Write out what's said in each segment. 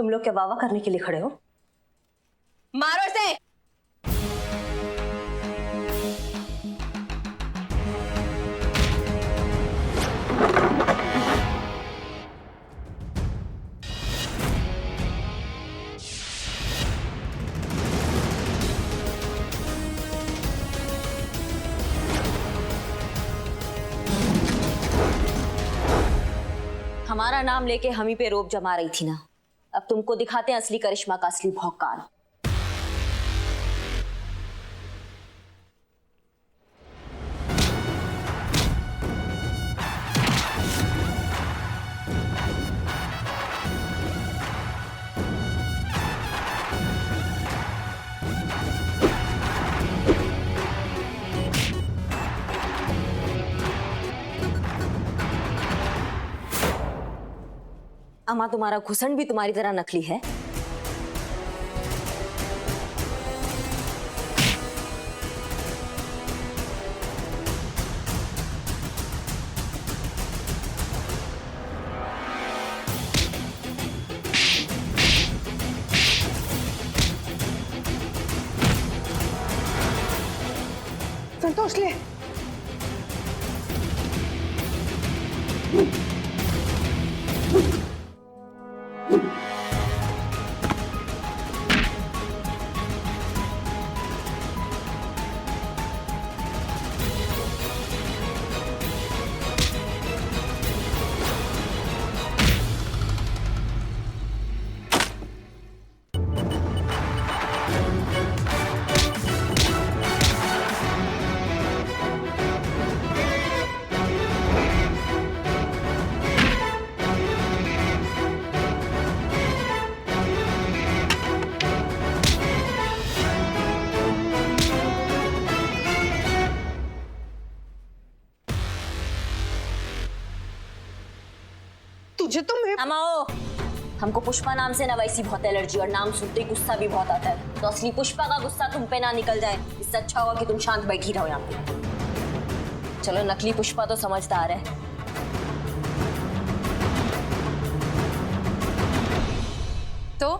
तुम लोग क्या वावा करने के लिए खड़े हो? मारो इसे। हमारा नाम लेके हम ही पे रोब जमा रही थी ना, अब तुमको दिखाते हैं असली करिश्मा का असली भौकाल। अम्मा, तुम्हारा घुसंड भी तुम्हारी तरह नकली है। संतोष ले। तुझे तो मैं अमाओ, हमको पुष्पा नाम से ना वैसी बहुत एलर्जी और नाम सुनते ही गुस्सा भी बहुत आता है। तो असली पुष्पा का गुस्सा तुम पे ना निकल जाए, इससे अच्छा होगा कि तुम शांत बैठी रहो यहाँ पे। चलो, नकली पुष्पा तो समझदार है। तो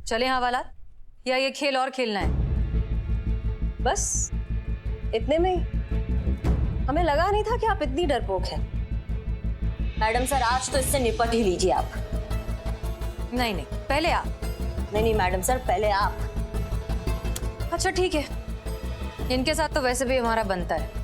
चले हवालात या ये खेल और खेलना है? बस इतने में ही? हमें लगा नहीं था कि आप इतनी डरपोक हैं। मैडम सर, आज तो इससे निपट ही लीजिए आप। नहीं नहीं, पहले आप। नहीं मैडम सर, पहले आप। अच्छा ठीक है, इनके साथ तो वैसे भी हमारा बनता है।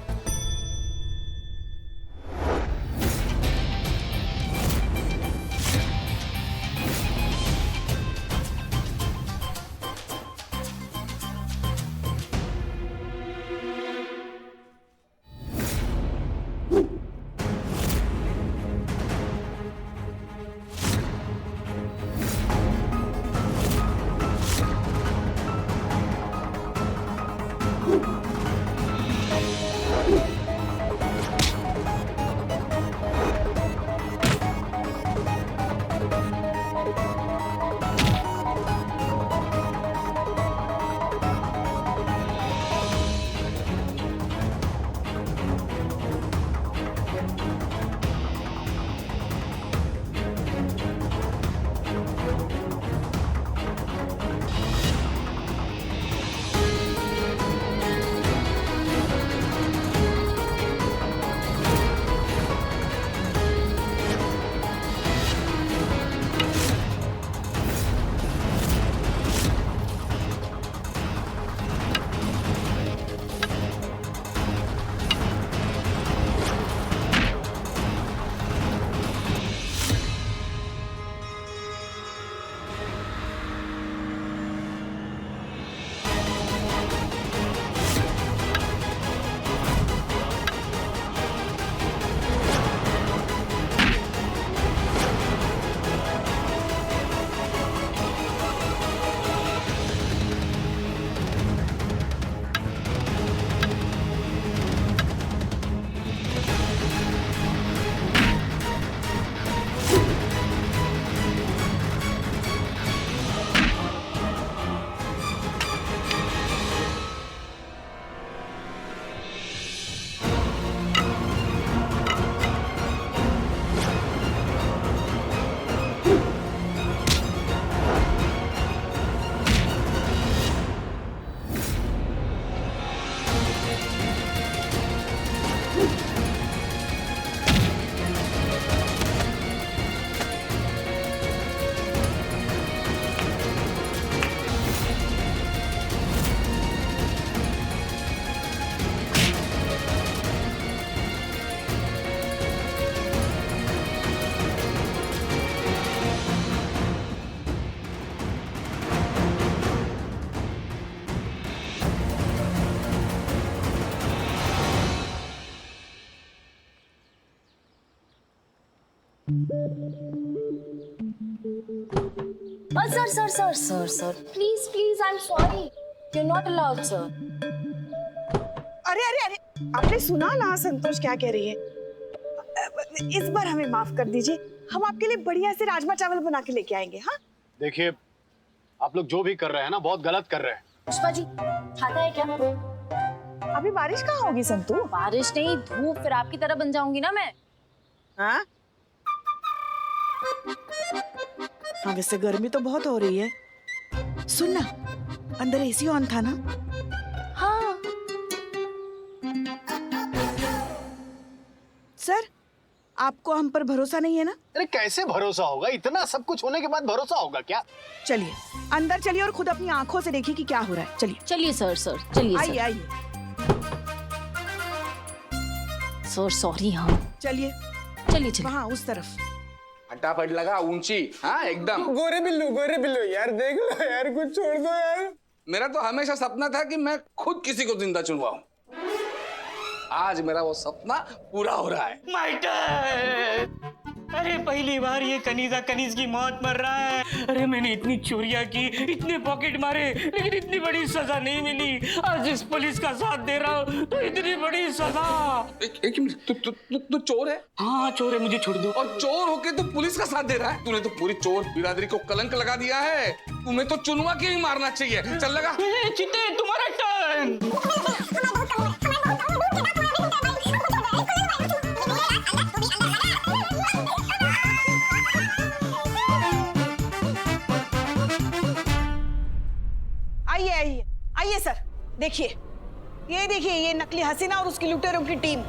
Sir sir sir sir sir please please I am sorry you are not allowed sir. अरे अरे अरे, आपने सुना ना संतोष क्या कह रही है? इस बार हमें माफ कर दीजिए, हम आपके लिए बढ़िया से राजमा चावल बना के लेके आएंगे। हाँ देखिए, आप लोग जो भी कर रहे हैं ना, बहुत गलत कर रहे हैं। पुष्पा जी खाता है क्या? अभी बारिश कहाँ होगी संतू? बारिश नहीं धूप, फिर आपकी तरह बन जाऊंगी ना मैं। हाँ हाँ, वैसे गर्मी तो बहुत हो रही है। सुन ना, अंदर एसी ऑन था ना? हाँ सर, आपको हम पर भरोसा नहीं है ना? अरे कैसे भरोसा होगा? इतना सब कुछ होने के बाद भरोसा होगा क्या? चलिए अंदर चलिए और खुद अपनी आंखों से देखिए कि क्या हो रहा है। चलिए चलिए सर सर चलिए आइए आइए, सर सॉरी। हाँ चलिए चलिए चलिए। वहाँ उस तरफ। फटाफट लगा ऊंची, हाँ एकदम। गोरे बिल्लू यार, देख लो यार, कुछ छोड़ दो यार। मेरा तो हमेशा सपना था कि मैं खुद किसी को जिंदा चुनवाऊं। आज मेरा वो सपना पूरा हो रहा है। माइटर, अरे पहली बार ये कनीज की मौत मर रहा है। अरे मैंने इतनी चोरियां की, इतने पॉकेट मारे, लेकिन इतनी बड़ी सजा नहीं मिली। आज इस पुलिस का साथ दे रहा हूँ तो इतनी बड़ी सजा। एक मिनट, तू चोर है? हाँ चोर है, मुझे छोड़ दो। और चोर होके तू पुलिस का साथ दे रहा है? तूने तो पूरी चोर बिरादरी को कलंक लगा दिया है। तुम्हें तो चुनवा के ही मारना चाहिए। चल लगा। चित्ते तुम्हारा टर्न। आइए आइए आइए सर, देखिए ये देखिए, ये नकली हसीना और उसकी लुटेरों की टीम।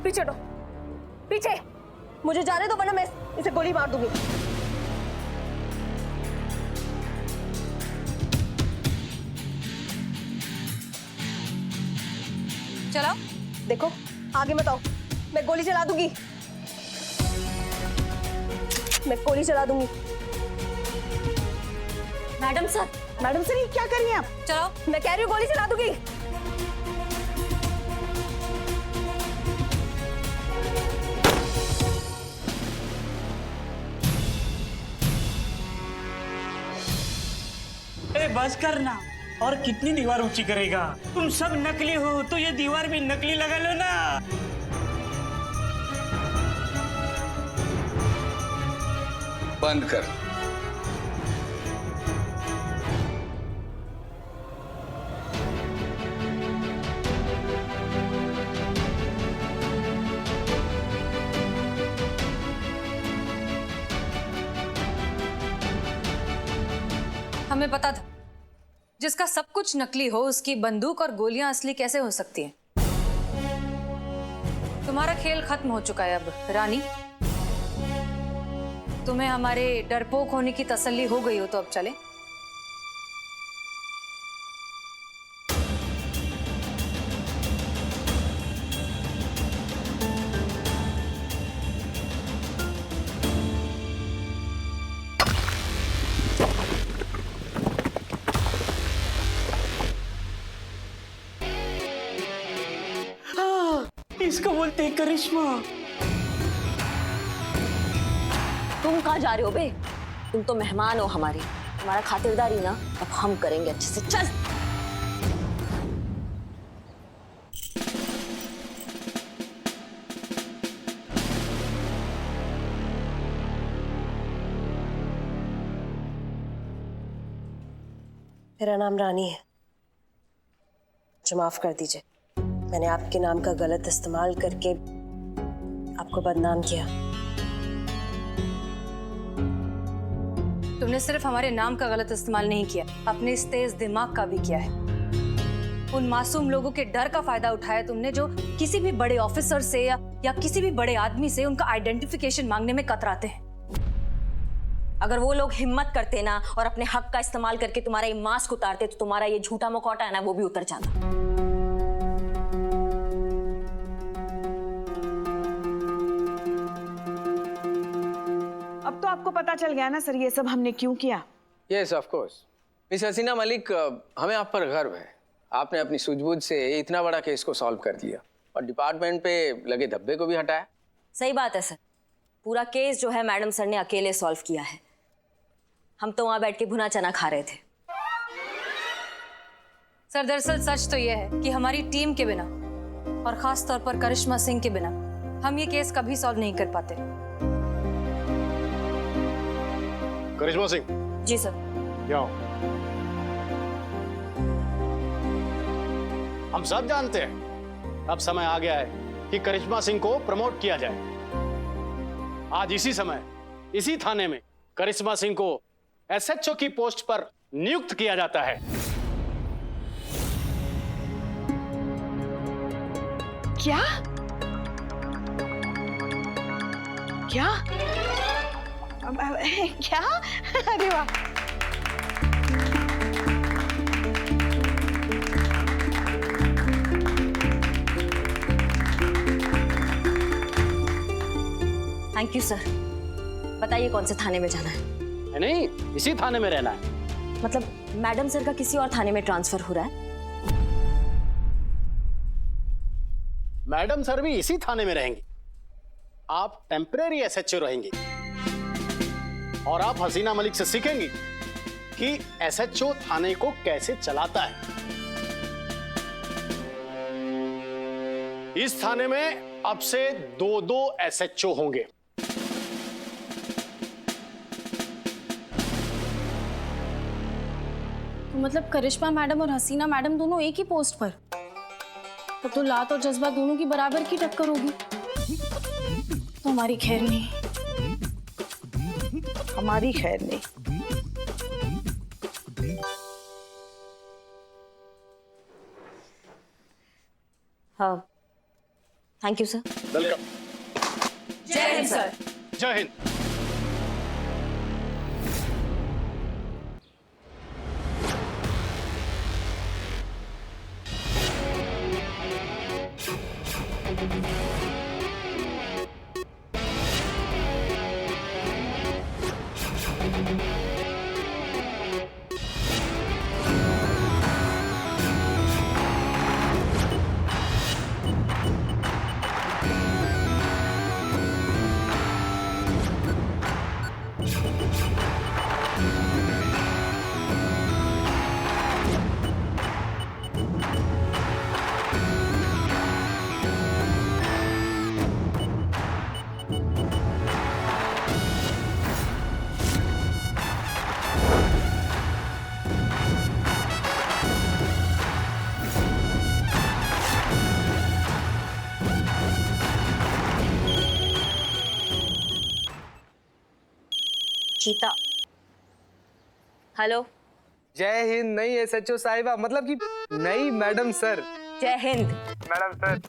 पीछे हटो, पीछे। मुझे जाने दो वरना मैं इसे गोली मार दूंगी। चलो देखो आगे मत आओ, मैं गोली चला दूंगी। मैं गोली चला दूंगी। मैडम सर ये क्या कर रही हैं आप? चलो। मैं कह रही हूँ गोली चला दूंगी। ए बस करना, और कितनी दीवार ऊंची करेगा? तुम सब नकली हो तो ये दीवार भी नकली लगा लो ना। बंद कर। हमें पता था जिसका सब कुछ नकली हो उसकी बंदूक और गोलियां असली कैसे हो सकती हैं। तुम्हारा खेल खत्म हो चुका है अब रानी। तुम्हें हमारे डरपोक होने की तसल्ली हो गई हो तो अब चले। इसको बोलते हैं करिश्मा। तुम कहाँ जा रहे हो बे? तुम तो मेहमान हो हमारे। हमारा खातिरदारी ना अब हम करेंगे अच्छे से। चल। मेरा नाम रानी है, मुझे माफ कर दीजिए। मैंने आपके नाम का गलत इस्तेमाल करके आपको बदनाम किया। तुमने सिर्फ हमारे नाम का गलत इस्तेमाल नहीं किया, अपने इस तेज दिमाग का भी किया है। उन मासूम लोगों के डर का फायदा उठाया तुमने जो किसी भी बड़े ऑफिसर से या किसी भी बड़े आदमी से उनका आइडेंटिफिकेशन मांगने में कतराते हैं। अगर वो लोग हिम्मत करते ना और अपने हक का इस्तेमाल करके तुम्हारा ये मास्क उतारते तो तुम्हारा ये झूठा मुखौटा है ना वो भी उतर जाता। अब तो आपको पता चल गया ना सर, ये सब हमने क्यों किया। यस ऑफ कोर्स मिस हसीना मलिक, हमें आप पर गर्व है। आपने अपनी सूझबूझ से इतना बड़ा केस को सॉल्व कर दिया और डिपार्टमेंट पे लगे धब्बे को भी हटाया। सही बात है सर, पूरा केस जो है मैडम सर ने अकेले सॉल्व किया है। हम तो वहां बैठ के भुना चना खा रहे थे। सर दरअसल सच तो यह है कि हमारी टीम के बिना और खास तौर पर करिश्मा सिंह के बिना हम ये केस कभी सॉल्व नहीं कर पाते। करिश्मा सिंह, जी सर। जाओ। हम सब जानते हैं अब समय आ गया है कि करिश्मा सिंह को प्रमोट किया जाए। आज इसी समय इसी थाने में करिश्मा सिंह को एसएचओ की पोस्ट पर नियुक्त किया जाता है। क्या क्या क्या? अरे वाह! Thank you sir. बताइए कौन से थाने में जाना है? नहीं, इसी थाने में रहना है। मतलब मैडम सर का किसी और थाने में ट्रांसफर हो रहा है? मैडम सर भी इसी थाने में रहेंगी। आप टेम्परेरी एसएचओ रहेंगी और आप हसीना मलिक से सीखेंगी कि एसएचओ थाने को कैसे चलाता है। इस थाने में अब से 2-2 एसएचओ होंगे। मतलब करिश्मा मैडम और हसीना मैडम दोनों एक ही पोस्ट पर? तब तो लात और जज्बा दोनों की बराबर की टक्कर होगी। तो हमारी खैर नहीं। हमारी खैर नहीं। हाँ, थैंक यू सर। वेलकम। जय हिंद सर। जय हिंद। चीता। हेलो। जय हिंद। नई एसएचओ साहिबा, मतलब कि नई मैडम सर। जय हिंद। मैडम सर,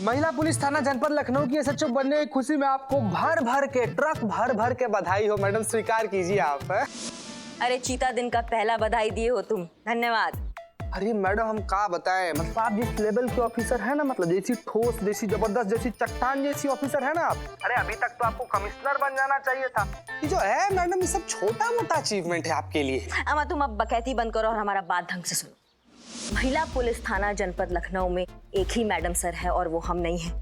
महिला पुलिस थाना जनपद लखनऊ की एसएचओ बनने की खुशी में आपको भर भर के ट्रक भर भर के बधाई हो। मैडम स्वीकार कीजिए आप। अरे चीता, दिन का पहला बधाई दिए हो तुम, धन्यवाद। अरे मैडम, हम क्या बताएं, मतलब आप जिस लेवल के ऑफिसर है ना, मतलब जैसी ठोस, जैसी जबरदस्त, जैसी चट्टान जैसी ऑफिसर है ना आप, अरे अभी तक तो आपको कमिश्नर बन जाना चाहिए था। ये जो है मैडम, ये सब छोटा मोटा अचीवमेंट है आपके लिए। अमा तुम अब बकैती बंद करो और हमारा बात ढंग से सुनो। महिला पुलिस थाना जनपद लखनऊ में एक ही मैडम सर है और वो हम नहीं है।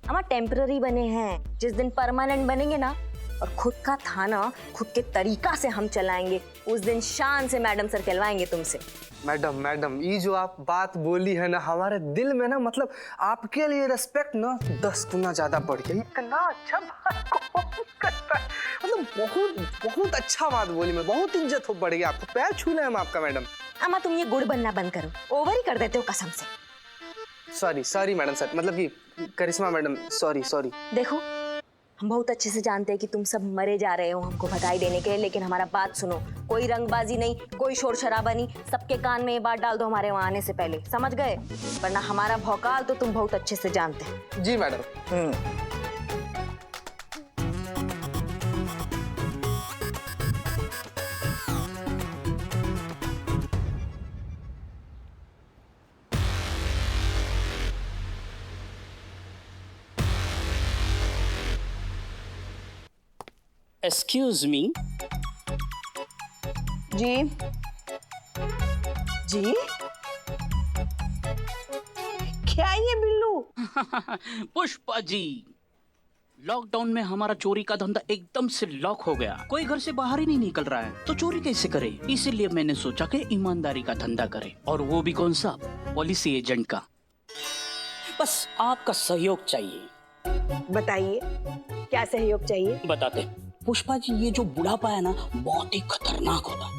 अमा टेम्पररी बने हैं, जिस दिन परमानेंट बनेंगे ना और खुद का थाना खुद के तरीका से हम चलाएंगे, उस दिन शान से मैडम सर कहलवाएंगे तुमसे। मैडम, ये जो आप बात बोली है ना, हमारे दिल में ना, मतलब आपके लिए रिस्पेक्ट ना 10 गुना ज्यादा बढ़ गया। इतना अच्छा बात कौन करता है, मतलब बहुत अच्छा बात बोली। मैं बहुत इज्जत हो बढ़ गया, आपको पैर छू ले हम आपका मैडम। अमा तुम ये गुड़ बनना बंद करो, ओवर ही कर देते हो कसम से। सॉरी मैडम सर, मतलब कि करिश्मा मैडम, सॉरी। देखो, हम बहुत अच्छे से जानते हैं कि तुम सब मरे जा रहे हो हमको बधाई देने के लिए, लेकिन हमारा बात सुनो। कोई रंगबाजी नहीं, कोई शोर शराबा नहीं, सबके कान में ये बात डाल दो हमारे वहां आने से पहले, समझ गए? वरना हमारा भौकाल तो तुम बहुत अच्छे से जानते हैं। जी मैडम। Excuse me. जी जी क्या ये बिल्लू? पुष्पा जी, लॉकडाउन में हमारा चोरी का धंधा एकदम से लॉक हो गया, कोई घर से बाहर ही नहीं निकल रहा है, तो चोरी कैसे करे? इसीलिए मैंने सोचा कि ईमानदारी का धंधा करें, और वो भी कौन सा? पॉलिसी एजेंट का। बस आपका सहयोग चाहिए। बताइए क्या सहयोग चाहिए? बताते हैं। पुष्पा जी, ये जो बुढ़ापा है ना, बहुत ही खतरनाक होता है।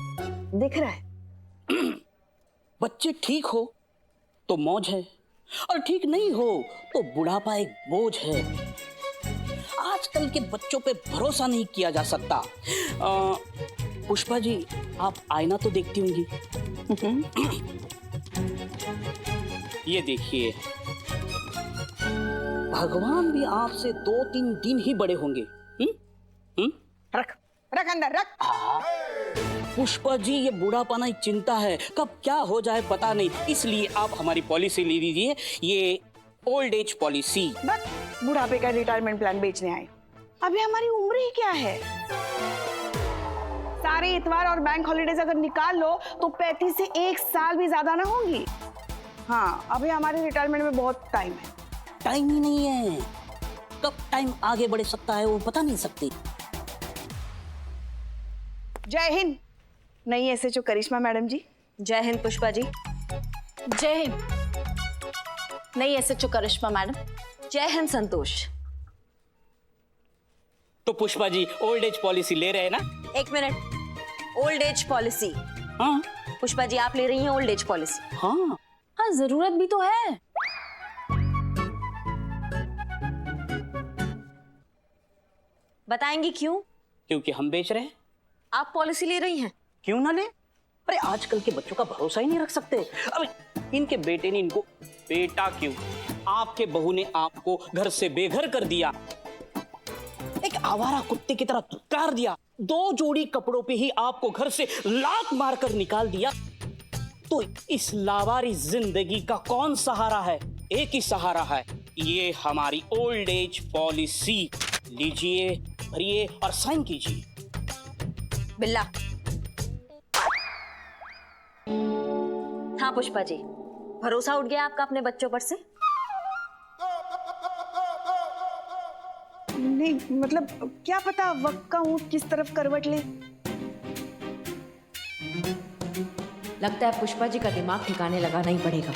दिख रहा है। बच्चे ठीक हो तो मौज है, और ठीक नहीं हो तो बुढ़ापा एक बोझ है। आजकल के बच्चों पे भरोसा नहीं किया जा सकता। पुष्पा जी, आप आईना तो देखती होंगी। ये देखिए, भगवान भी आपसे 2-3 दिन ही बड़े होंगे। रख रख अंदर रख। पुष्पा जी, ये बुढ़ापा एक चिंता है, कब क्या हो जाए पता नहीं, इसलिए आप हमारी पॉलिसी ले लीजिए, ये ओल्ड एज पॉलिसी। बस बुढ़ापे का रिटायरमेंट प्लान बेचने आए। अभी हमारी उम्र ही क्या है? सारे इतवार और बैंक हॉलीडेज अगर निकाल लो तो 35 से 1 साल भी ज्यादा ना होंगी। हाँ, अभी हमारे रिटायरमेंट में बहुत टाइम है। टाइम ही नहीं है, कब टाइम आगे बढ़ सकता है वो पता नहीं सकती। जय हिंद। नई एसएचओ करिश्मा मैडम जी। जय हिंद पुष्पा जी। जय हिंद। नई एसएचओ करिश्मा मैडम। जय हिंद संतोष। तो Pushpa ji, old age policy ले रहे हैं ना? 1 मिनट। Old age policy? हाँ पुष्पा जी, आप ले रही हैं ओल्ड एज पॉलिसी? हाँ। हाँ, जरूरत भी तो है। बताएंगी क्यों? क्योंकि हम बेच रहे हैं। आप पॉलिसी ले रही हैं? क्यों ना ले? अरे आजकल के बच्चों का भरोसा ही नहीं रख सकते। अबे इनके बेटे ने इनको बेटा क्यों, आपके बहू ने आपको घर से बेघर कर दिया, एक आवारा कुत्ते की तरह धुतकार दिया, 2 जोड़ी कपड़ों पे ही आपको घर से लात मारकर निकाल दिया। तो इस लावारी जिंदगी का कौन सहारा है? एक ही सहारा है, ये हमारी ओल्ड एज पॉलिसी। लीजिए, भरिए और साइन कीजिए। बिल्ला। हाँ पुष्पा जी, भरोसा उठ गया आपका अपने बच्चों पर से? नहीं, मतलब क्या पता वक्त का ऊंट किस तरफ करवट ले। लगता है पुष्पा जी का दिमाग ठिकाने लगाना ही पड़ेगा।